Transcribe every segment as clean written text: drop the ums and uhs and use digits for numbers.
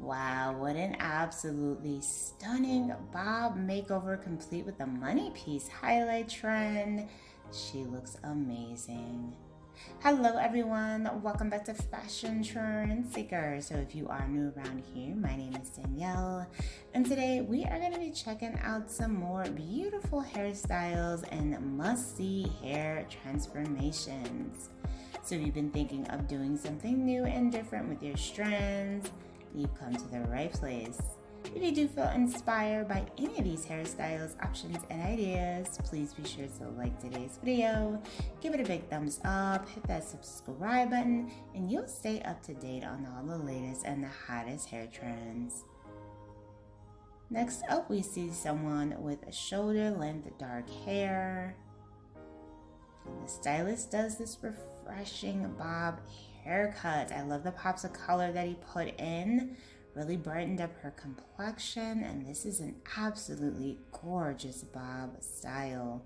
Wow, what an absolutely stunning bob makeover complete with the money piece highlight trend. She looks amazing. Hello everyone, welcome back to Fashion Trend Seeker. So if you are new around here, my name is Danielle, and today we are going to be checking out some more beautiful hairstyles and must-see hair transformations. So if you've been thinking of doing something new and different with your strands, you've come to the right place. If you do feel inspired by any of these hairstyles, options, and ideas, please be sure to like today's video, give it a big thumbs up, hit that subscribe button, and you'll stay up to date on all the latest and the hottest hair trends. Next up, we see someone with shoulder-length dark hair. And the stylist does this refreshing bob haircut. I love the pops of color that he put in. Really brightened up her complexion, and this is an absolutely gorgeous bob style.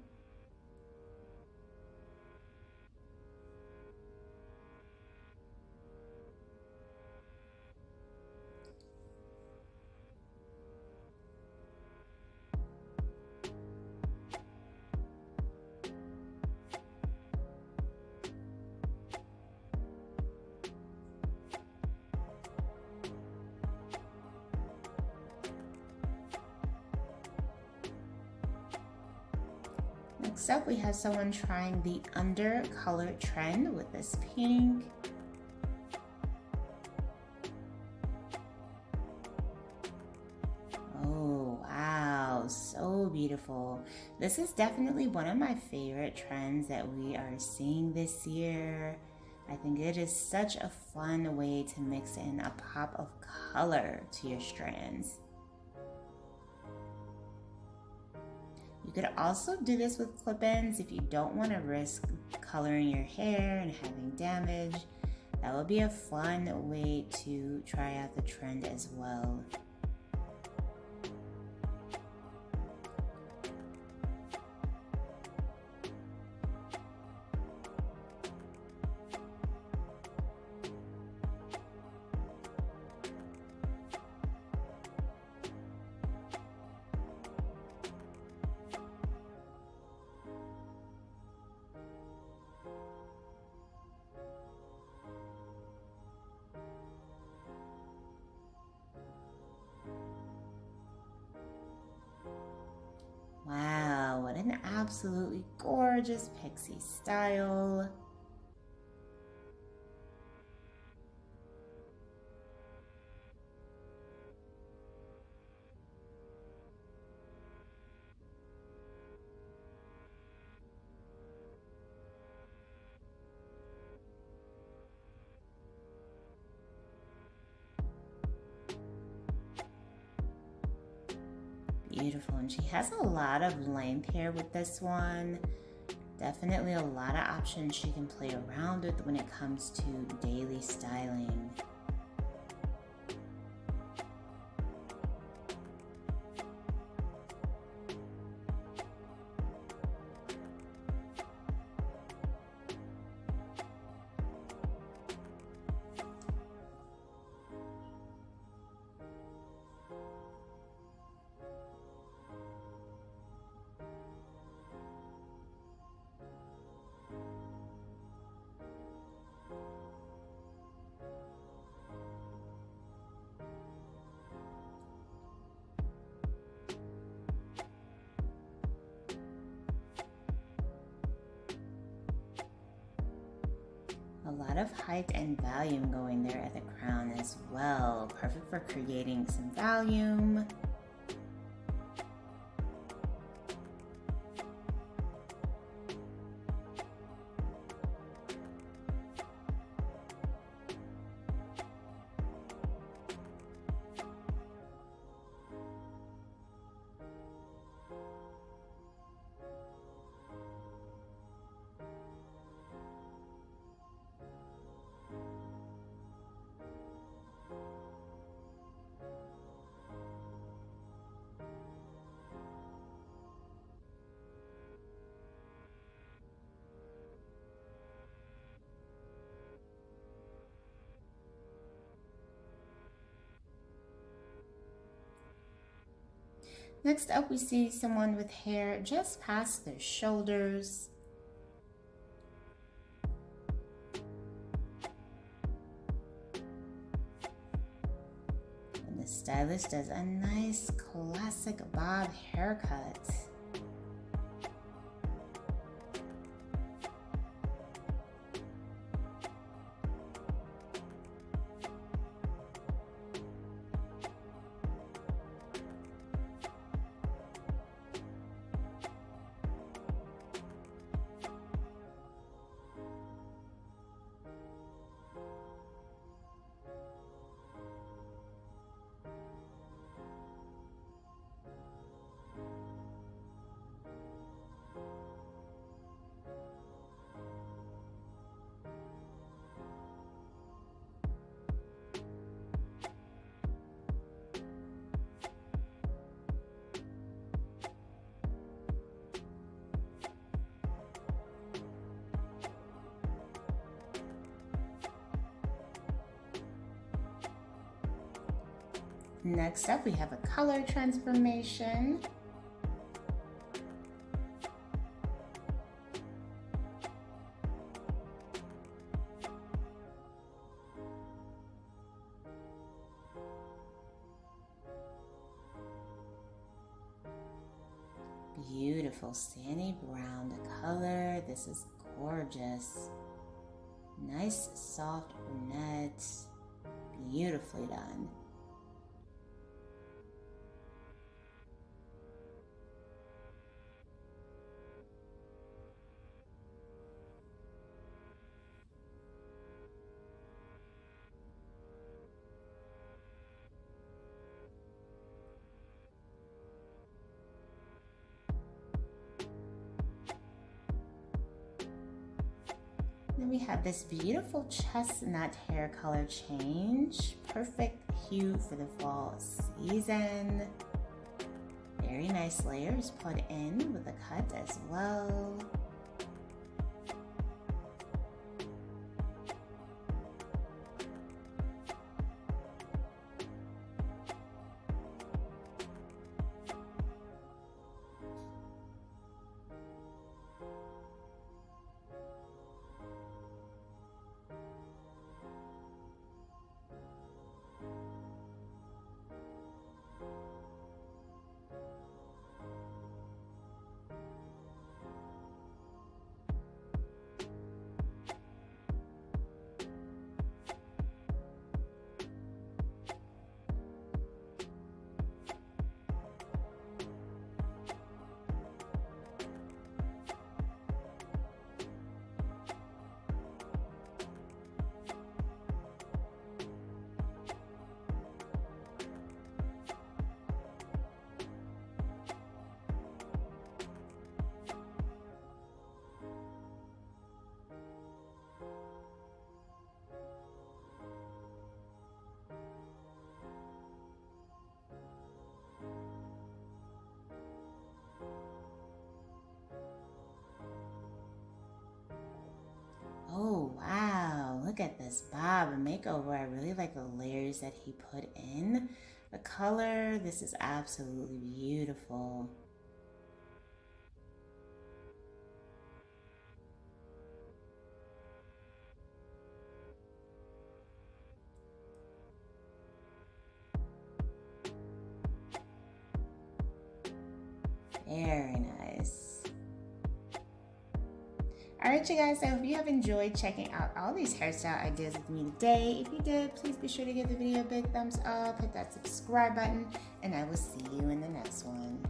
Next up, we have someone trying the under color trend with this pink. Oh, wow, so beautiful. This is definitely one of my favorite trends that we are seeing this year. I think it is such a fun way to mix in a pop of color to your strands. You could also do this with clip-ins if you don't want to risk coloring your hair and having damage. That would be a fun way to try out the trend as well. Wow, what an absolutely gorgeous pixie style. Beautiful, and she has a lot of length here with this one. Definitely a lot of options she can play around with when it comes to daily styling. A lot of height and volume going there at the crown as well. Perfect for creating some volume. Next up, we see someone with hair just past their shoulders. And the stylist does a nice classic bob haircut. Next up, we have a color transformation. Beautiful sandy brown color. This is gorgeous. Nice soft brunette. Beautifully done. Then we have this beautiful chestnut hair color change. Perfect hue for the fall season. Very nice layers put in with the cut as well. Oh, wow. Look at this bob makeover. I really like the layers that he put in. The color, this is absolutely beautiful. Very nice. Alright, you guys, I hope you have enjoyed checking out all these hairstyle ideas with me today. If you did, please be sure to give the video a big thumbs up, hit that subscribe button, and I will see you in the next one.